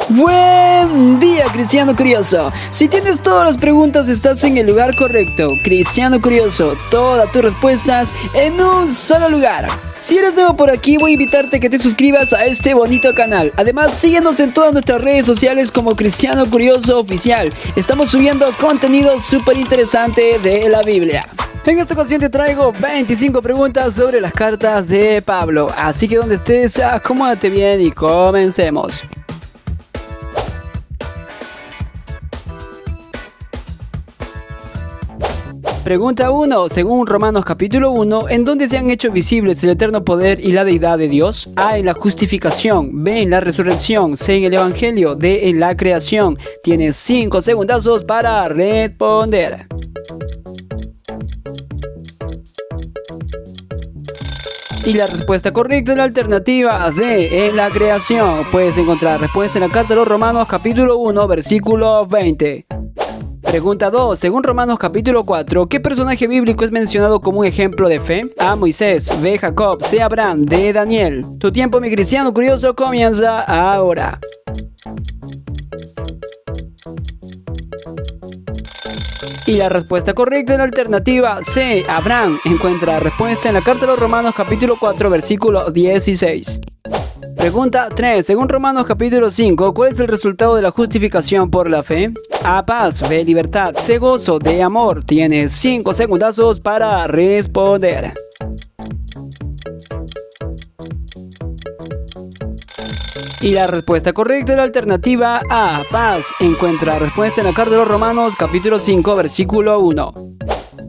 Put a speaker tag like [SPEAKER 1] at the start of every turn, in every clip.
[SPEAKER 1] Buen día, Cristiano Curioso. Si tienes todas las preguntas, estás en el lugar correcto. Cristiano Curioso, todas tus respuestas en un solo lugar. Si eres nuevo por aquí, voy a invitarte a que te suscribas a este bonito canal. Además, síguenos en todas nuestras redes sociales como Cristiano Curioso Oficial. Estamos subiendo contenido súper interesante de la Biblia. En esta ocasión te traigo 25 preguntas sobre las cartas de Pablo. Así que donde estés, acomódate bien y comencemos. Pregunta 1. Según Romanos capítulo 1, ¿en dónde se han hecho visibles el eterno poder y la deidad de Dios? A. En la justificación. B. En la resurrección. C. En el evangelio. D. En la creación. Tienes 5 segundazos para responder. Y la respuesta correcta es la alternativa D, en la creación. Puedes encontrar la respuesta en la carta de los Romanos capítulo 1, versículo 20. Pregunta 2. Según Romanos capítulo 4, ¿qué personaje bíblico es mencionado como un ejemplo de fe? A. Moisés. B. Jacob. C. Abraham. D. Daniel. Tu tiempo, mi Cristiano Curioso, comienza ahora. Y la respuesta correcta es la alternativa C, Abraham. Encuentra la respuesta en la carta de los Romanos capítulo 4, versículo 16. Pregunta 3. Según Romanos capítulo 5, ¿cuál es el resultado de la justificación por la fe? A. Paz. B. Libertad. C. Gozo. D. Amor. Tienes 5 segundazos para responder. Y la respuesta correcta es la alternativa A, paz. Encuentra la respuesta en la carta de los Romanos capítulo 5, versículo 1.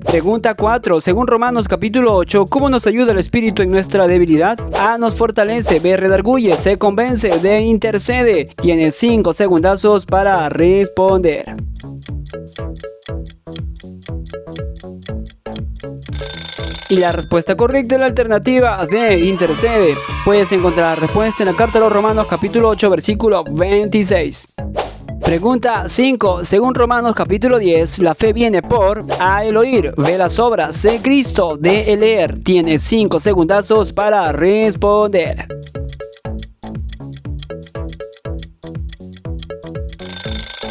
[SPEAKER 1] Pregunta 4. Según Romanos capítulo 8, ¿cómo nos ayuda el Espíritu en nuestra debilidad? A. Nos fortalece. B. Redarguye. C. Convence. D. Intercede. Tienes 5 segundazos para responder. Y la respuesta correcta es la alternativa D, intercede. Puedes encontrar la respuesta en la carta de los Romanos capítulo 8, versículo 26. Pregunta 5. Según Romanos capítulo 10, la fe viene por A. El oír. B. Las obras. C. Cristo. D. El leer. Tienes 5 segundazos para responder.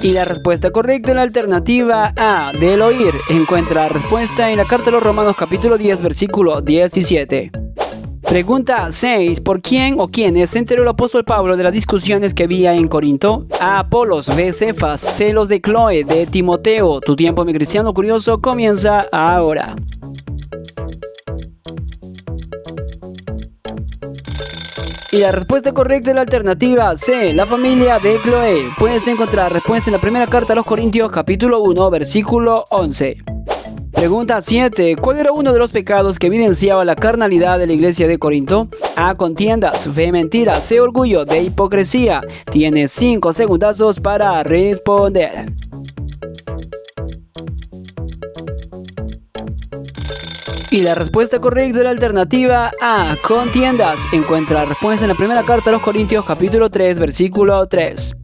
[SPEAKER 1] Y la respuesta correcta es la alternativa A, del oír. Encuentra la respuesta en la carta de los Romanos capítulo 10, versículo 17. Pregunta 6. ¿Por quién o quiénes se enteró el apóstol Pablo de las discusiones que había en Corinto? A. Apolos. B. Cefas. C. Los de Cloe. D. Timoteo. Tu tiempo, mi Cristiano Curioso, comienza ahora. Y la respuesta correcta es la alternativa C, la familia de Cloe. Puedes encontrar la respuesta en la primera carta a los Corintios capítulo 1, versículo 11. Pregunta 7. ¿Cuál era uno de los pecados que evidenciaba la carnalidad de la iglesia de Corinto? A. Contiendas. B. Mentiras. C. Orgullo. D. Hipocresía. Tienes 5 segundazos para responder. Y la respuesta correcta es la alternativa A, contiendas. Encuentra la respuesta en la primera carta a los Corintios capítulo 3, versículo 3.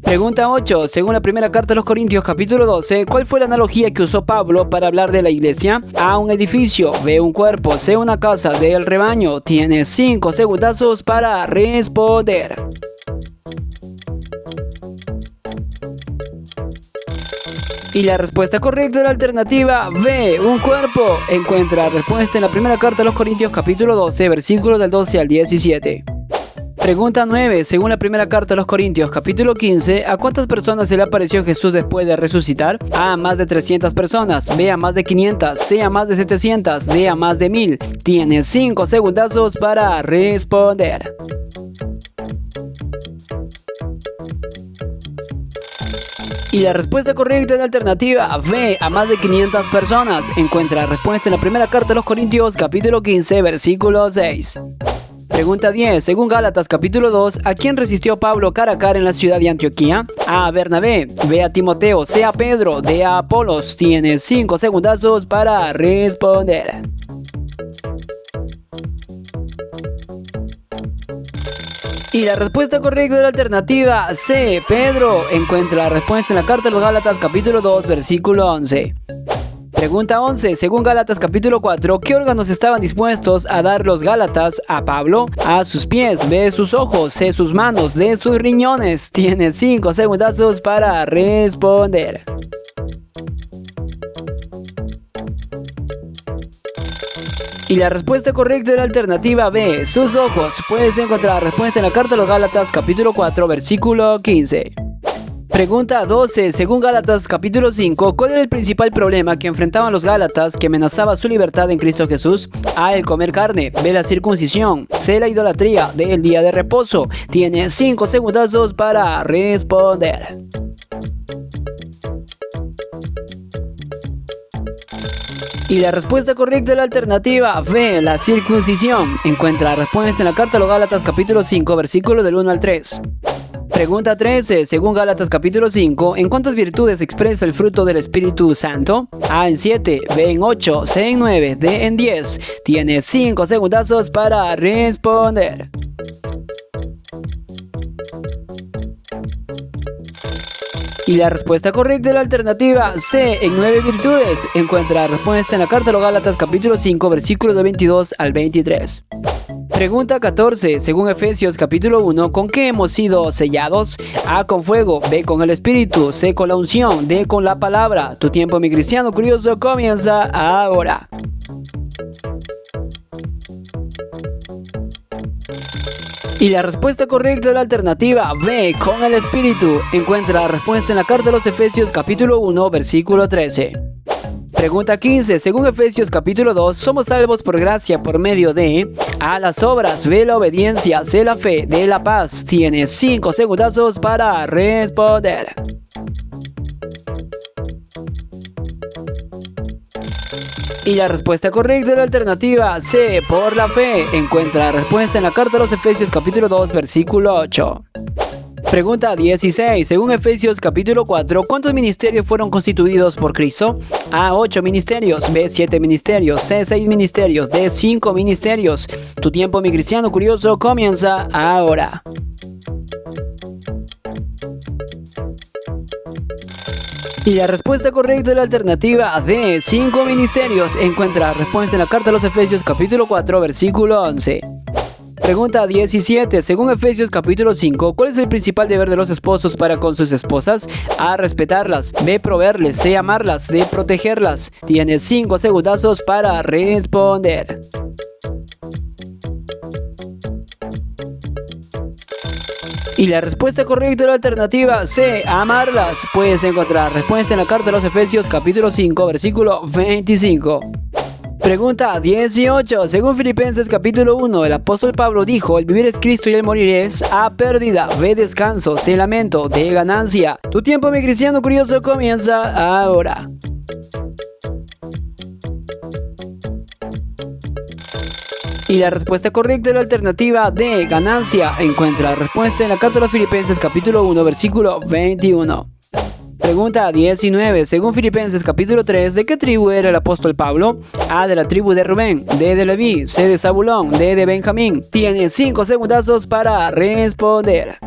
[SPEAKER 1] Pregunta 8. Según la primera carta a los Corintios capítulo 12, ¿cuál fue la analogía que usó Pablo para hablar de la iglesia? A. Un edificio. B. Un cuerpo. C. Una casa. D. El rebaño. Tienes 5 segundazos para responder. Y la respuesta correcta es la alternativa B, un cuerpo. Encuentra la respuesta en la primera carta a los Corintios capítulo 12, versículos del 12 al 17. Pregunta 9. Según la primera carta a los Corintios capítulo 15, ¿a cuántas personas se le apareció Jesús después de resucitar? A. Más de 300 personas. B. A más de 500. C. A más de 700. D. A más de 1000. Tienes 5 segundazos para responder. Y la respuesta correcta es la alternativa B, a más de 500 personas. Encuentra la respuesta en la primera carta a los Corintios, capítulo 15, versículo 6. Pregunta 10. Según Gálatas, capítulo 2, ¿a quién resistió Pablo cara a cara en la ciudad de Antioquía? A. Bernabé. B. A Timoteo. C. A Pedro. D. A Apolos. Tienes 5 segundazos para responder. Y la respuesta correcta es la alternativa C, Pedro. Encuentra la respuesta en la carta de los Gálatas capítulo 2, versículo 11. Pregunta 11. Según Gálatas capítulo 4, ¿qué órganos estaban dispuestos a dar los Gálatas a Pablo? A. Sus pies, B. Sus ojos, C. Sus manos, D. Sus riñones. Tienes 5 segundazos para responder. Y la respuesta correcta es la alternativa B, sus ojos. Puedes encontrar la respuesta en la carta a los Gálatas capítulo 4 versículo 15. Pregunta 12. Según Gálatas capítulo 5, ¿cuál era el principal problema que enfrentaban los Gálatas que amenazaba su libertad en Cristo Jesús? A. El comer carne, B. La circuncisión, C. La idolatría, D. El día de reposo. Tienes 5 segundazos para responder. Y la respuesta correcta es la alternativa B, la circuncisión. Encuentra la respuesta en la carta a los Gálatas capítulo 5, versículos del 1 al 3. Pregunta 13. Según Gálatas capítulo 5, ¿en cuántas virtudes expresa el fruto del Espíritu Santo? A en 7, B en 8, C en 9, D en 10. Tienes 5 segundazos para responder. Y la respuesta correcta es la alternativa C, en 9 virtudes. Encuentra la respuesta en la carta a los Gálatas capítulo 5, versículos de 22 al 23. Pregunta 14. Según Efesios capítulo 1, ¿con qué hemos sido sellados? A. Con fuego, B. Con el Espíritu, C. Con la unción, D. Con la palabra. Tu tiempo, mi cristiano curioso, comienza ahora. Y la respuesta correcta es la alternativa B, con el Espíritu. Encuentra la respuesta en la carta de los Efesios capítulo 1, versículo 13. Pregunta 15. Según Efesios capítulo 2, somos salvos por gracia por medio de A. Las obras, B. La obediencia, C. La fe, D. La paz. Tienes 5 segundazos para responder. Y la respuesta correcta es la alternativa C, por la fe. Encuentra la respuesta en la carta a los Efesios capítulo 2, versículo 8. Pregunta 16. Según Efesios capítulo 4, ¿cuántos ministerios fueron constituidos por Cristo? A. 8 ministerios, B. 7 ministerios, C. 6 ministerios, D. 5 ministerios. Tu tiempo, mi cristiano curioso, comienza ahora. Y la respuesta correcta es la alternativa D, 5 ministerios. Encuentra la respuesta en la carta a los Efesios capítulo 4, versículo 11. Pregunta 17. Según Efesios capítulo 5, ¿cuál es el principal deber de los esposos para con sus esposas? A. Respetarlas, B. Proveerles, C. Amarlas, D. Protegerlas. Tienes 5 segundazos para responder. Y la respuesta correcta es la alternativa C, amarlas. Puedes encontrar la respuesta en la carta de los Efesios capítulo 5, versículo 25. Pregunta 18. Según Filipenses capítulo 1, el apóstol Pablo dijo, el vivir es Cristo y el morir es A. Pérdida, B. Descanso, C. Lamento, D. Ganancia. Tu tiempo, mi cristiano curioso, comienza ahora. Y la respuesta correcta es la alternativa D, ganancia. Encuentra la respuesta en la carta de los Filipenses capítulo 1, versículo 21. Pregunta 19. Según Filipenses capítulo 3, ¿de qué tribu era el apóstol Pablo? A. De la tribu de Rubén, D. de Leví, C. de Zabulón, D. de Benjamín. Tienes 5 segundazos para responder.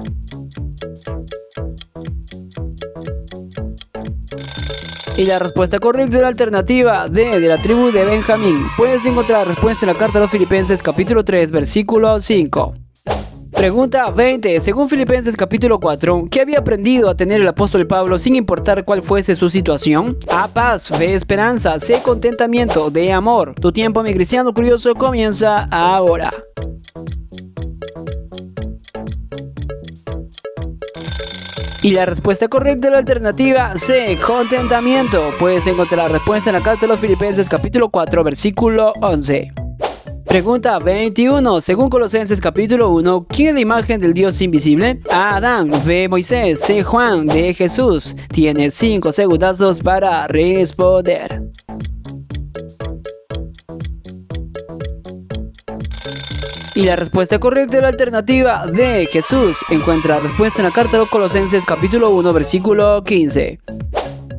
[SPEAKER 1] Y la respuesta correcta es la alternativa D, de la tribu de Benjamín. Puedes encontrar la respuesta en la carta a los Filipenses capítulo 3, versículo 5. Pregunta 20. Según Filipenses capítulo 4, ¿qué había aprendido a tener el apóstol Pablo sin importar cuál fuese su situación? A. Paz, B. Esperanza, C. Contentamiento, D. Amor. Tu tiempo, mi cristiano curioso, comienza ahora. Y la respuesta correcta es la alternativa C, contentamiento. Puedes encontrar la respuesta en la carta de los Filipenses capítulo 4, versículo 11. Pregunta 21. Según Colosenses capítulo 1, ¿quién es la imagen del Dios invisible? A. Adán, B. Moisés, C. Juan, D. Jesús. Tienes 5 segundazos para responder. Y la respuesta correcta es la alternativa D, Jesús. Encuentra la respuesta en la carta de los Colosenses capítulo 1, versículo 15.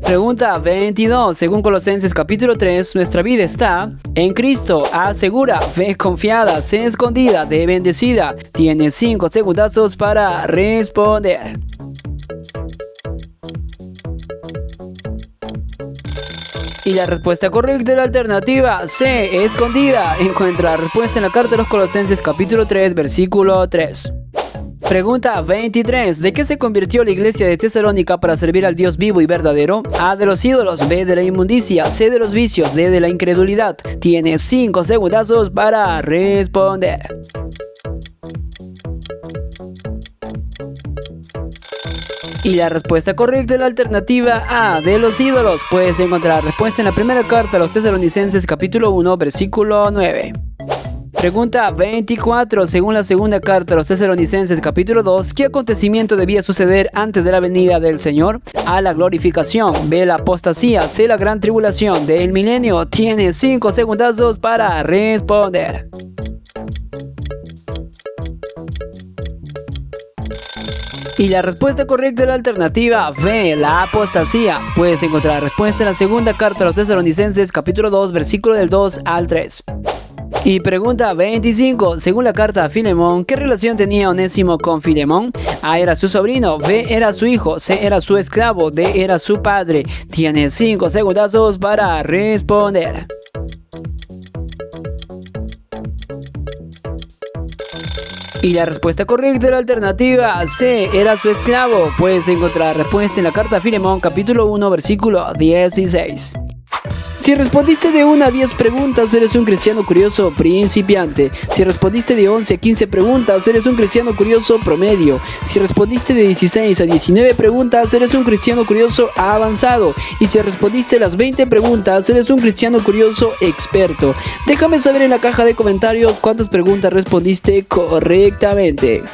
[SPEAKER 1] Pregunta 22. Según Colosenses capítulo 3, nuestra vida está en Cristo. A. Segura, B. Confiada, C. Escondida, D. Bendecida. Tienes 5 segundazos para responder. Y la respuesta correcta es la alternativa C, escondida. Encuentra la respuesta en la carta de los Colosenses capítulo 3, versículo 3. Pregunta 23. ¿De qué se convirtió la iglesia de Tesalónica para servir al Dios vivo y verdadero? A, de los ídolos, B, de la inmundicia, C, de los vicios, D, de la incredulidad. Tienes 5 segundazos para responder. Y la respuesta correcta es la alternativa A, de los ídolos. Puedes encontrar la respuesta en la primera carta a los Tesalonicenses capítulo 1, versículo 9. Pregunta 24. Según la segunda carta a los Tesalonicenses capítulo 2, ¿qué acontecimiento debía suceder antes de la venida del Señor? A, la glorificación, B, la apostasía, C, la gran tribulación, D, el milenio. Tienes 5 segundazos para responder. Y la respuesta correcta es la alternativa B, la apostasía. Puedes encontrar la respuesta en la segunda carta a los Tesalonicenses capítulo 2, versículo del 2 al 3. Y pregunta 25. Según la carta a Filemón, ¿qué relación tenía Onésimo con Filemón? A, era su sobrino, B, era su hijo, C, era su esclavo, D, era su padre. Tienes 5 segundazos para responder. Y la respuesta correcta es la alternativa C, era su esclavo. Puedes encontrar la respuesta en la carta a Filemón capítulo 1, versículo 16. Si respondiste de 1 a 10 preguntas, eres un cristiano curioso principiante. Si respondiste de 11 a 15 preguntas, eres un cristiano curioso promedio. Si respondiste de 16 a 19 preguntas, eres un cristiano curioso avanzado. Y si respondiste las 20 preguntas, eres un cristiano curioso experto. Déjame saber en la caja de comentarios cuántas preguntas respondiste correctamente.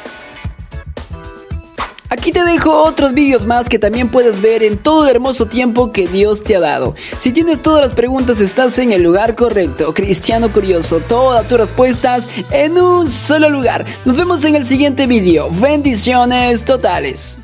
[SPEAKER 1] Aquí te dejo otros vídeos más que también puedes ver en todo el hermoso tiempo que Dios te ha dado. Si tienes todas las preguntas, estás en el lugar correcto. Cristiano Curioso, todas tus respuestas en un solo lugar. Nos vemos en el siguiente vídeo. Bendiciones totales.